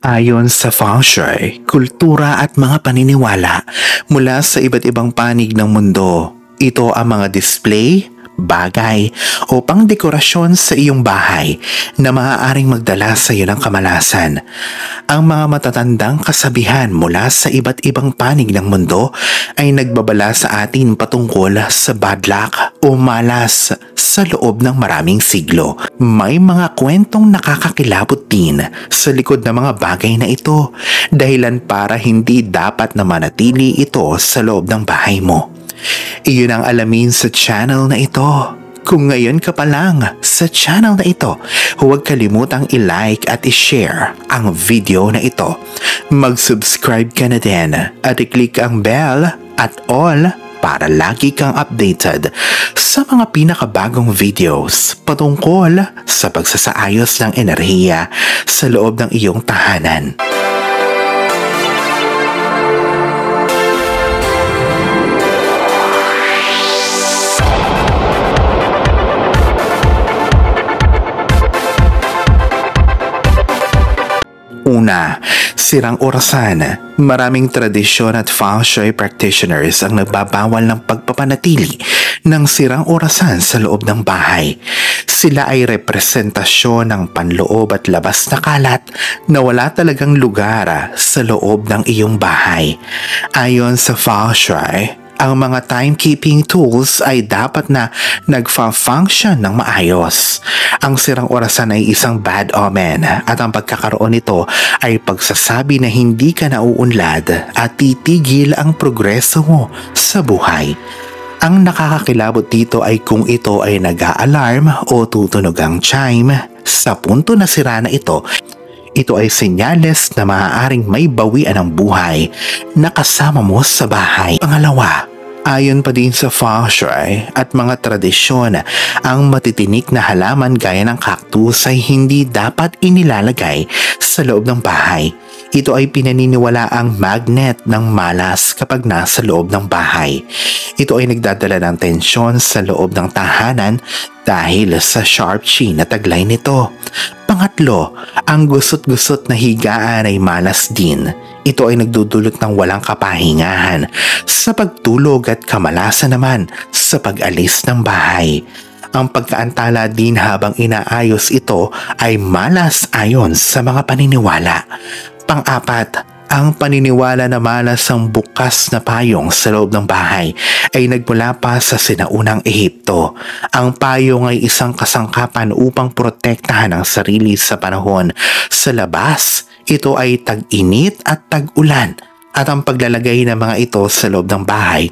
Ayon sa feng shui, kultura at mga paniniwala mula sa iba't ibang panig ng mundo, ito ang mga display, bagay o pangdekorasyon sa iyong bahay na maaaring magdala sa iyo ng kamalasan. Ang mga matatandang kasabihan mula sa iba't ibang panig ng mundo ay nagbabala sa atin patungkol sa bad luck o malas sa loob ng maraming siglo. May mga kwentong nakakakilabot din sa likod ng mga bagay na ito, dahilan para hindi dapat na manatili ito sa loob ng bahay mo. Iyon ang alamin sa channel na ito. Kung ngayon ka pa lang sa channel na ito, huwag kalimutang i-like at i-share ang video na ito. Mag-subscribe ka na din at i-click ang bell at all para lagi kang updated sa mga pinakabagong videos patungkol sa pagsasaayos ng enerhiya sa loob ng iyong tahanan. Una, sirang orasan. Maraming tradisyon at feng shui practitioners ang nagbabawal ng pagpapanatili ng sirang orasan sa loob ng bahay. Sila ay representasyon ng panloob at labas na kalat na wala talagang lugar sa loob ng iyong bahay. Ayon sa feng shui, ang mga timekeeping tools ay dapat na nagfa-function ng maayos. Ang sirang orasan ay isang bad omen at ang pagkakaroon nito ay pagsasabi na hindi ka nauunlad at titigil ang progreso mo sa buhay. Ang nakakakilabot dito ay kung ito ay nag-a-alarm o tutunog ang chime. Sa punto na sira na ito ay senyales na maaaring may bawian ng buhay na kasama mo sa bahay. Pangalawa, ayon pa din sa feng shui at mga tradisyon, ang matitinik na halaman gaya ng cactus ay hindi dapat inilalagay sa loob ng bahay. Ito ay pinaniniwala ang magnet ng malas kapag nasa loob ng bahay. Ito ay nagdadala ng tensyon sa loob ng tahanan dahil sa sharp chi na taglay nito. Pangatlo, ang gusot-gusot na higaan ay malas din. Ito ay nagdudulot ng walang kapahingahan sa pagtulog at kamalasan naman sa pag-alis ng bahay. Ang pagkaantala din habang inaayos ito ay malas ayon sa mga paniniwala. Pang-apat, ang paniniwala na malas ang bukas na payong sa loob ng bahay ay nagmula pa sa sinaunang Ehipto. Ang payong ay isang kasangkapan upang protektahan ang sarili sa panahon sa labas. Ito ay tag-init at tag-ulan. At ang paglalagay ng mga ito sa loob ng bahay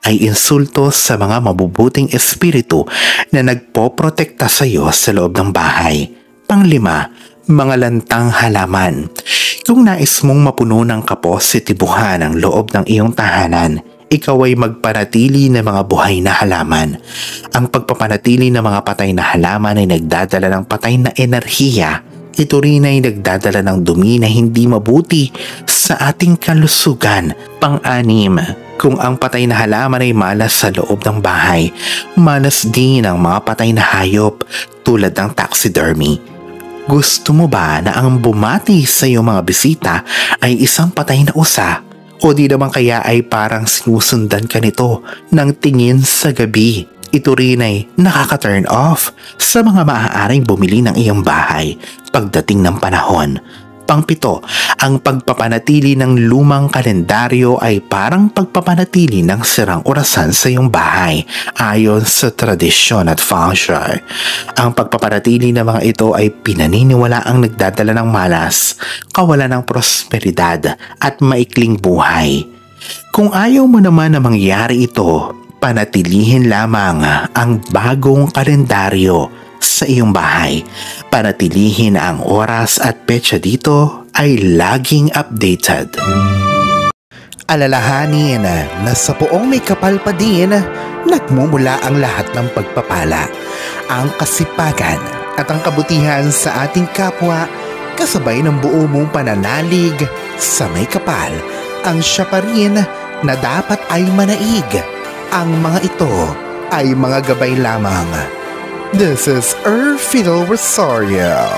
ay insulto sa mga mabubuting espiritu na nagpoprotekta sa iyo sa loob ng bahay. Panglima, mga lantang halaman. Kung nais mong mapuno ng kapositibuhan ang loob ng iyong tahanan, ikaw ay magpanatili ng mga buhay na halaman. Ang pagpapanatili ng mga patay na halaman ay nagdadala ng patay na enerhiya. Ito rin ay nagdadala ng dumi na hindi mabuti sa ating kalusugan. Pang-anim, kung ang patay na halaman ay malas sa loob ng bahay, malas din ang mga patay na hayop tulad ng taxidermy. Gusto mo ba na ang bumati sa iyong mga bisita ay isang patay na usa? O di naman kaya ay parang sinusundan ka nito ng tingin sa gabi? Ito rin ay nakaka-turn off sa mga maaaring bumili ng iyong bahay pagdating ng panahon. Pang-pito, ang pagpapanatili ng lumang kalendaryo ay parang pagpapanatili ng sirang orasan sa iyong bahay ayon sa tradisyon at feng shui. Ang pagpapanatili ng mga ito ay pinaniniwala ang nagdadala ng malas, kawalan ng prosperidad at maikling buhay. Kung ayaw mo naman na mangyari ito, panatilihin lamang ang bagong kalendaryo sa iyong bahay. Panatilihin ang oras at petsa dito ay laging updated. Alalahanin na sa poong may kapal pa din, nagmumula ang lahat ng pagpapala, ang kasipagan at ang kabutihan sa ating kapwa kasabay ng buo mong pananalig sa may kapal. Ang siya pa rin na dapat ay manaig. Ang mga ito ay mga gabay lamang. This is Fiddle Rosario.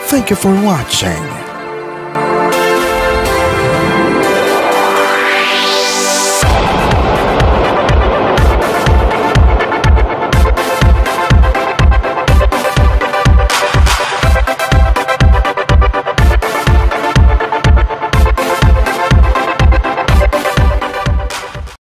Thank you for watching.